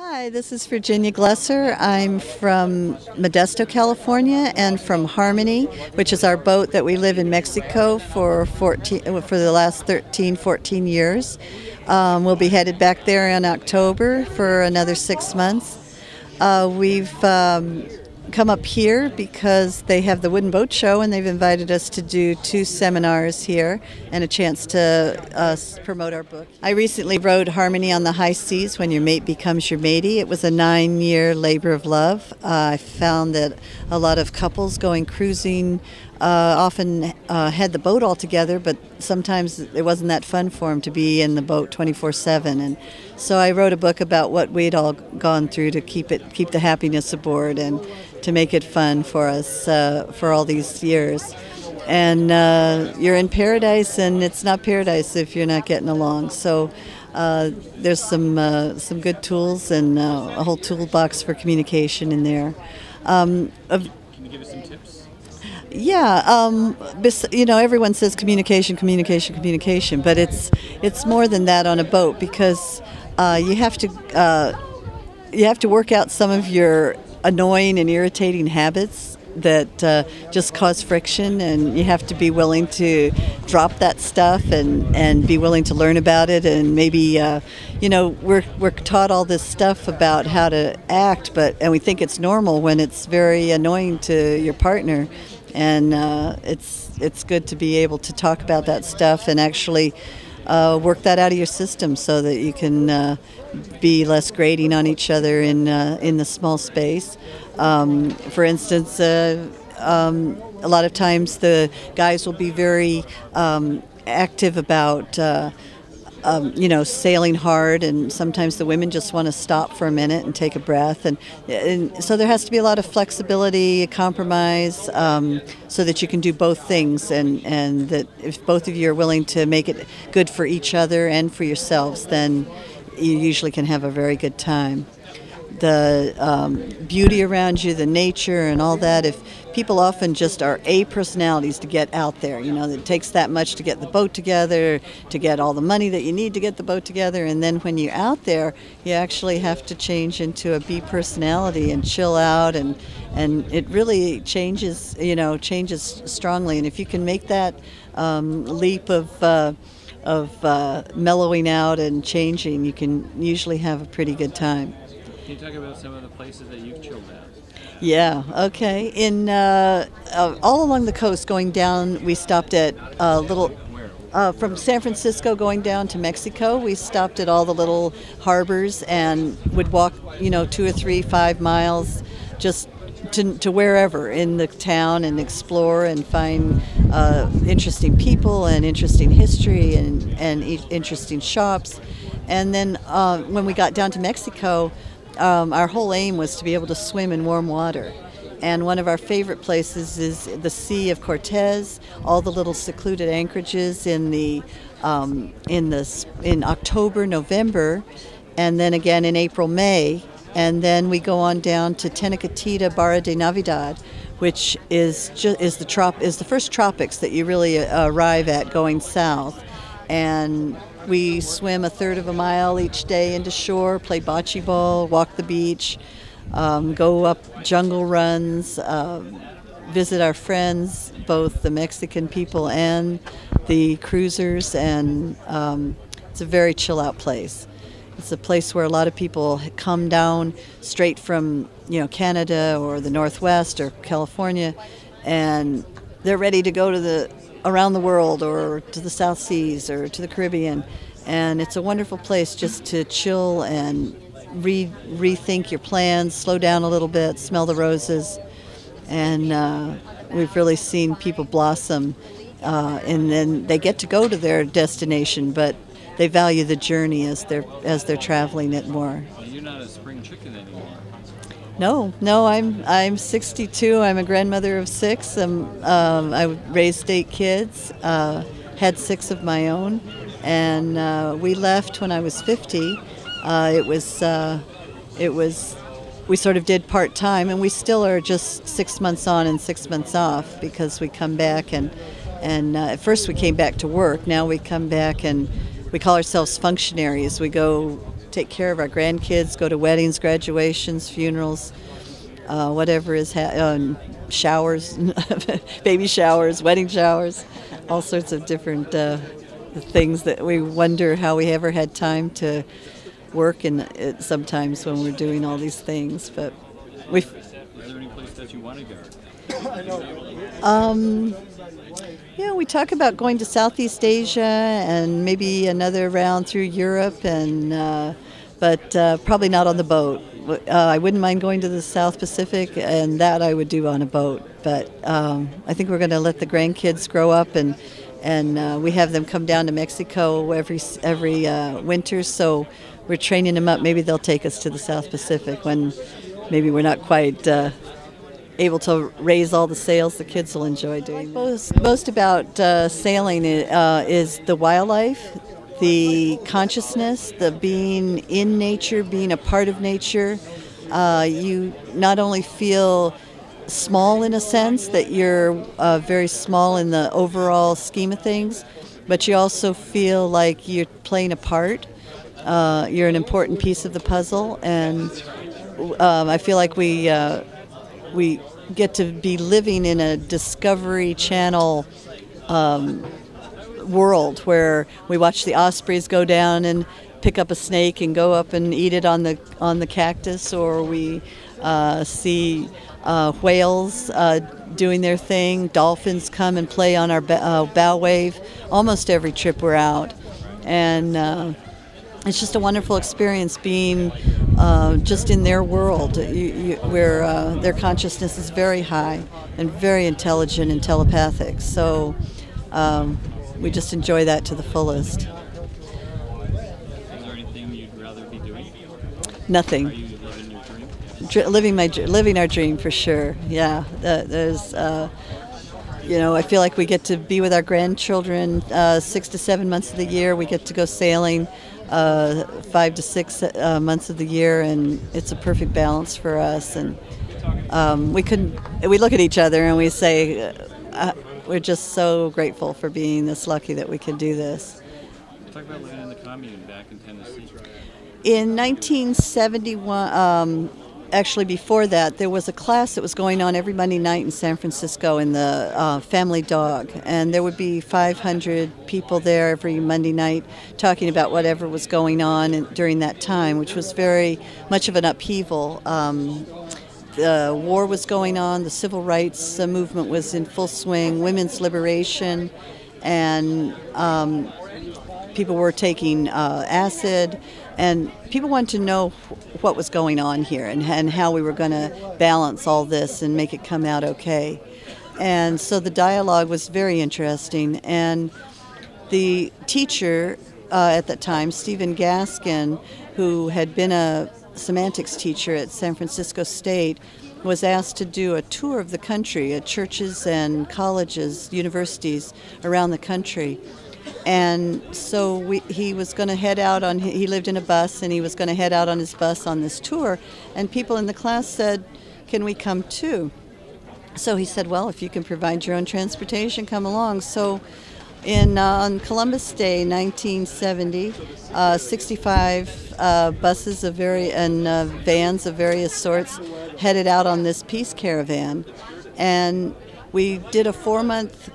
Hi, this is Virginia Gleser. I'm from Modesto, California, and from Harmony, which is our boat that we live in Mexico for the last 13, 14 years. We'll be headed back there in October for another 6 months. We've come up here because they have the Wooden Boat Show, and they've invited us to do 2 seminars here and a chance to promote our book. I recently wrote Harmony on the High Seas, When Your Mate Becomes Your Matey. It was a 9-year labor of love. I found that a lot of couples going cruising often had the boat all together, but sometimes it wasn't that fun for them to be in the boat 24/7. And so I wrote a book about what we'd all gone through to keep the happiness aboard and to make it fun for us for all these years. And you're in paradise, and it's not paradise if you're not getting along. So there's some good tools and a whole toolbox for communication in there. Can you give us some tips? Yeah, everyone says communication, communication, communication, but it's more than that on a boat, because you have to work out some of your annoying and irritating habits that just cause friction, and you have to be willing to drop that stuff and be willing to learn about it. And maybe we're taught all this stuff about how to act, and we think it's normal when it's very annoying to your partner. And it's good to be able to talk about that stuff and actually work that out of your system so that you can be less grating on each other in the small space. For instance, a lot of times the guys will be very active about sailing hard, and sometimes the women just want to stop for a minute and take a breath, and so there has to be a lot of flexibility, a compromise, so that you can do both things, and that if both of you are willing to make it good for each other and for yourselves, then you usually can have a very good time. The beauty around you, the nature and all that, if people often just are personalities to get out there, it takes that much to get the boat together, to get all the money that you need to get the boat together, and then when you're out there, you actually have to change into a B personality and chill out, and it really changes strongly. And if you can make that leap of mellowing out and changing, you can usually have a pretty good time. Can you talk about some of the places that you've chilled at? Yeah, okay. In all along the coast going down, we stopped at from San Francisco going down to Mexico, we stopped at all the little harbors and would walk, 2 or 3, 5 miles just to wherever in the town and explore and find interesting people and interesting history and interesting shops. And then when we got down to Mexico, our whole aim was to be able to swim in warm water. And one of our favorite places is the Sea of Cortez, all the little secluded anchorages in October, November, and then again in April, May. And then we go on down to Tenacatita, Barra de Navidad, which is the first tropics that you really arrive at going south. And we swim 1/3 of a mile each day into shore, play bocce ball, walk the beach, go up jungle runs, visit our friends, both the Mexican people and the cruisers, and it's a very chill-out place. It's a place where a lot of people come down straight from Canada or the Northwest or California, and they're ready to go to around the world or to the South Seas or to the Caribbean, and it's a wonderful place just to chill and rethink your plans, slow down a little bit, smell the roses, and we've really seen people blossom, and then they get to go to their destination, but they value the journey as they're traveling it more. Well, you're not a spring chicken anymore. No, I'm 62. I'm a grandmother of 6. I raised 8 kids, had 6 of my own, and we left when I was 50. We sort of did part-time, and we still are just 6 months on and 6 months off, because we come back and at first we came back to work. Now we come back and we call ourselves functionaries. We go take care of our grandkids, go to weddings, graduations, funerals, whatever is showers, baby showers, wedding showers, all sorts of different things that we wonder how we ever had time to work in it sometimes when we're doing all these things. But we. Are there any places that you want to go? Yeah, we talk about going to Southeast Asia and maybe another round through Europe, but probably not on the boat. I wouldn't mind going to the South Pacific, and that I would do on a boat. But I think we're going to let the grandkids grow up, and we have them come down to Mexico every winter. So we're training them up. Maybe they'll take us to the South Pacific when maybe we're not quite able to raise all the sails the kids will enjoy doing. Most about sailing is the wildlife, the consciousness, the being in nature, being a part of nature. You not only feel small in a sense, that you're very small in the overall scheme of things, but you also feel like you're playing a part. You're an important piece of the puzzle, and I feel like we get to be living in a Discovery Channel world where we watch the ospreys go down and pick up a snake and go up and eat it on the cactus, or we see whales doing their thing. Dolphins come and play on our bow wave almost every trip we're out, and it's just a wonderful experience being just in their world, where their consciousness is very high and very intelligent and telepathic. So we just enjoy that to the fullest. Is there anything you'd rather be doing? Nothing. Are you living your dream? Living our dream for sure. Yeah, there's. I feel like we get to be with our grandchildren 6 to 7 months of the year. We get to go sailing 5 to 6 months of the year, and it's a perfect balance for us. And we look at each other and we say, we're just so grateful for being this lucky that we can do this. Talk about living in the commune back in Tennessee. In 1971, actually before that, there was a class that was going on every Monday night in San Francisco in the Family Dog, and there would be 500 people there every Monday night talking about whatever was going on during that time, which was very much of an upheaval. The war was going on, the civil rights movement was in full swing, women's liberation, and people were taking acid, and people wanted to know what was going on here and how we were going to balance all this and make it come out okay. And so the dialogue was very interesting, and the teacher at that time, Stephen Gaskin, who had been a semantics teacher at San Francisco State, was asked to do a tour of the country at churches and colleges, universities around the country. And so he was going to head out he lived in a bus, and he was going to head out on his bus on this tour, and people in the class said, "Can we come too?" So he said, "Well, if you can provide your own transportation, come along." So on Columbus Day, 1970, 65 buses and vans of various sorts headed out on this peace caravan, and we did a 4-month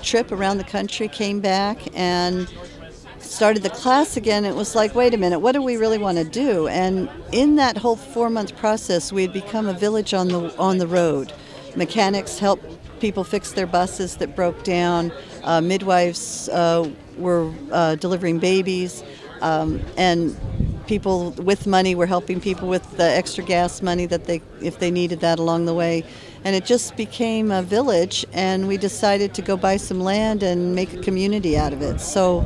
trip around the country, came back and started the class again. It was like, wait a minute, what do we really want to do? And in that whole 4-month process, we had become a village on the road. Mechanics helped people fix their buses that broke down. Midwives were delivering babies, and people with money were helping people with the extra gas money if they needed that along the way. And it just became a village, and we decided to go buy some land and make a community out of it. So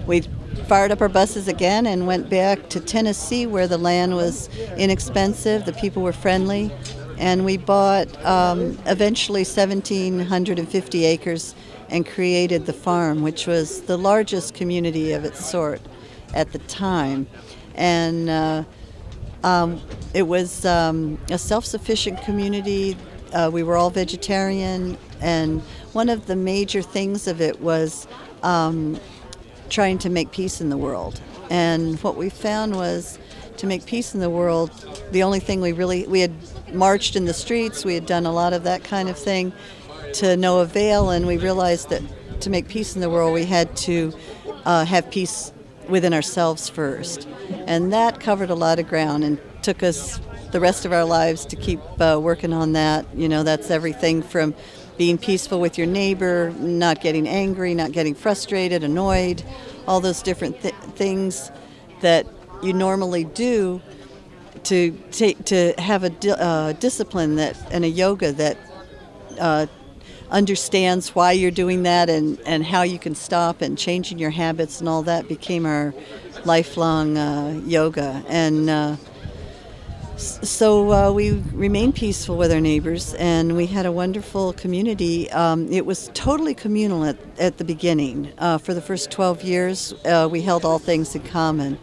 we fired up our buses again and went back to Tennessee, where the land was inexpensive, the people were friendly, and we bought eventually 1,750 acres and created the farm, which was the largest community of its sort at the time. And it was a self-sufficient community. We were all vegetarian, and one of the major things of it was trying to make peace in the world. And what we found was to make peace in the world, the only thing we had marched in the streets, we had done a lot of that kind of thing to no avail, and we realized that to make peace in the world, we had to have peace within ourselves first. And that covered a lot of ground and took us the rest of our lives to keep working on that. You know, that's everything from being peaceful with your neighbor, not getting angry, not getting frustrated, annoyed, all those different things that you normally do to have a discipline that and a yoga that understands why you're doing that and how you can stop, and changing your habits and all that became our lifelong yoga. And so we remained peaceful with our neighbors, and we had a wonderful community. It was totally communal at the beginning. For the first 12 years, we held all things in common.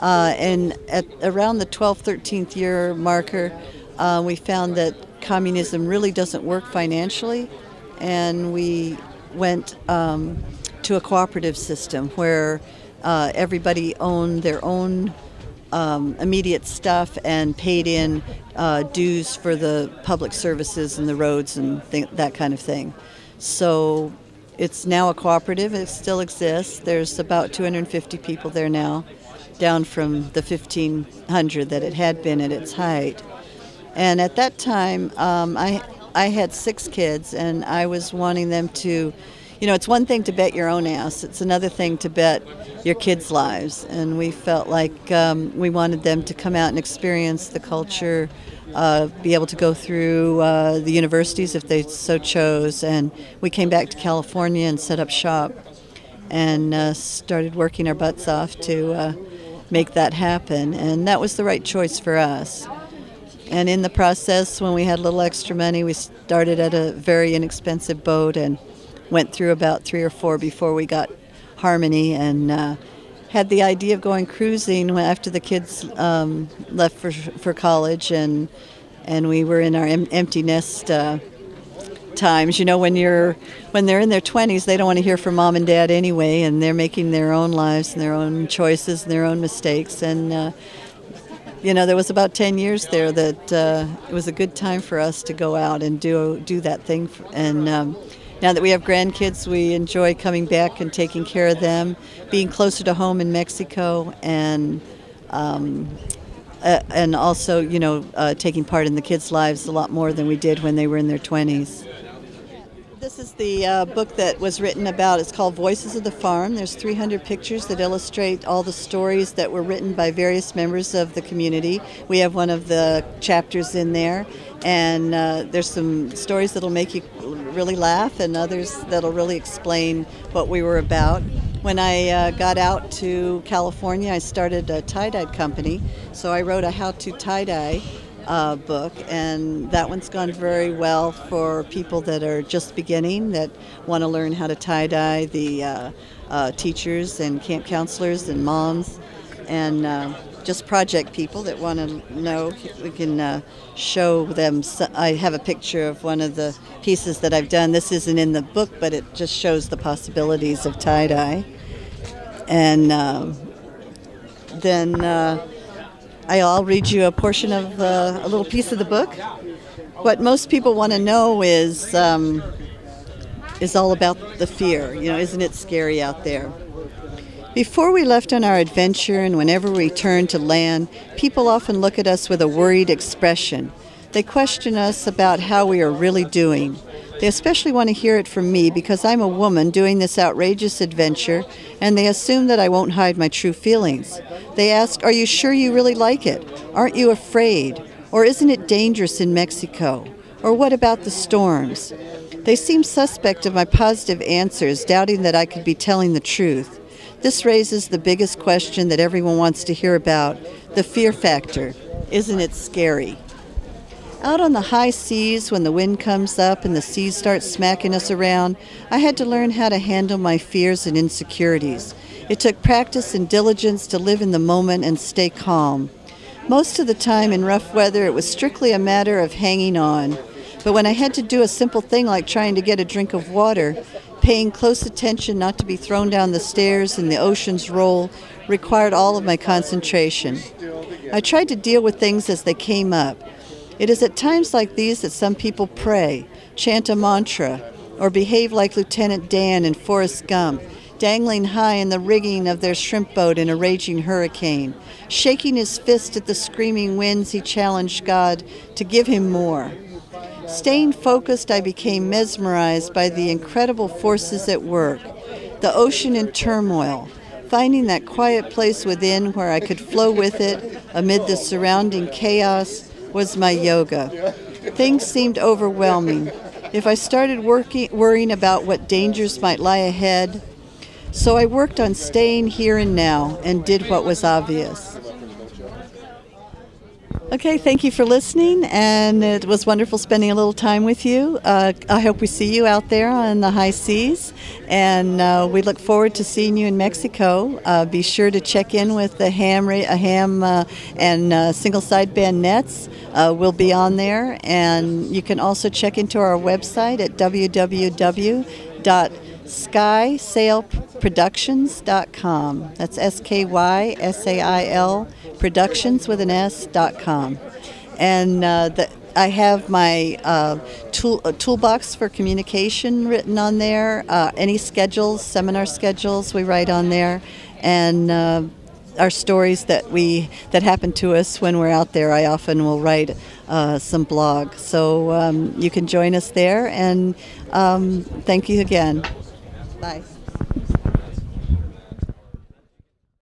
And at around the 12th, 13th year marker, we found that communism really doesn't work financially, and we went to a cooperative system where everybody owned their own immediate stuff and paid in dues for the public services and the roads and that kind of thing. So it's now a cooperative. It still exists. There's about 250 people there now, down from the 1,500 that it had been at its height. And at that time, I had 6 kids, and I was wanting them to, you know, it's one thing to bet your own ass. It's another thing to bet your kids' lives. And we felt like we wanted them to come out and experience the culture, be able to go through the universities if they so chose. And we came back to California and set up shop and started working our butts off to make that happen. And that was the right choice for us. And in the process, when we had a little extra money, we started at a very inexpensive boat and went through about 3 or 4 before we got Harmony, and had the idea of going cruising after the kids left for college, and we were in our empty nest times. You know, when they're in their 20s, they don't want to hear from mom and dad anyway, and they're making their own lives and their own choices and their own mistakes. And you know, there was about 10 years there that it was a good time for us to go out and do that thing. And now that we have grandkids, we enjoy coming back and taking care of them, being closer to home in Mexico, and also, you know, taking part in the kids' lives a lot more than we did when they were in their 20s. This is the book that was written about. It's called Voices of the Farm. There's 300 pictures that illustrate all the stories that were written by various members of the community. We have one of the chapters in there, and there's some stories that'll make you really laugh, and others that'll really explain what we were about. When I got out to California, I started a tie-dye company, so I wrote a how-to tie-dye book, and that one's gone very well for people that are just beginning, that want to learn how to tie-dye, the teachers and camp counselors and moms, and just project people that want to know. We can show them. I have a picture of one of the pieces that I've done. This isn't in the book, but it just shows the possibilities of tie-dye. And then I'll read you a portion of a little piece of the book. What most people want to know is all about the fear. You know, isn't it scary out there? Before we left on our adventure, and whenever we return to land, people often look at us with a worried expression. They question us about how we are really doing. They especially want to hear it from me because I'm a woman doing this outrageous adventure, and they assume that I won't hide my true feelings. They ask, "Are you sure you really like it? Aren't you afraid? Or isn't it dangerous in Mexico? Or what about the storms?" They seem suspect of my positive answers, doubting that I could be telling the truth. This raises the biggest question that everyone wants to hear about, the fear factor. Isn't it scary? Out on the high seas, when the wind comes up and the seas start smacking us around, I had to learn how to handle my fears and insecurities. It took practice and diligence to live in the moment and stay calm. Most of the time in rough weather, it was strictly a matter of hanging on. But when I had to do a simple thing like trying to get a drink of water, paying close attention not to be thrown down the stairs in the ocean's roll required all of my concentration. I tried to deal with things as they came up. It is at times like these that some people pray, chant a mantra, or behave like Lieutenant Dan in Forrest Gump, dangling high in the rigging of their shrimp boat in a raging hurricane. Shaking his fist at the screaming winds, he challenged God to give him more. Staying focused, I became mesmerized by the incredible forces at work, the ocean in turmoil. Finding that quiet place within where I could flow with it amid the surrounding chaos was my yoga. Things seemed overwhelming. If I started worrying about what dangers might lie ahead, so I worked on staying here and now and did what was obvious. Okay, thank you for listening, and it was wonderful spending a little time with you. I hope we see you out there on the high seas, and we look forward to seeing you in Mexico. Be sure to check in with the ham and single sideband nets. We'll be on there, and you can also check into our website at www.skysailproductions.com. That's SKYSAIL Productions with an S.com. And I have my toolbox for communication written on there. Any schedules, seminar schedules, we write on there. And our stories that happen to us when we're out there, I often will write some blog. So you can join us there, and thank you again. Bye.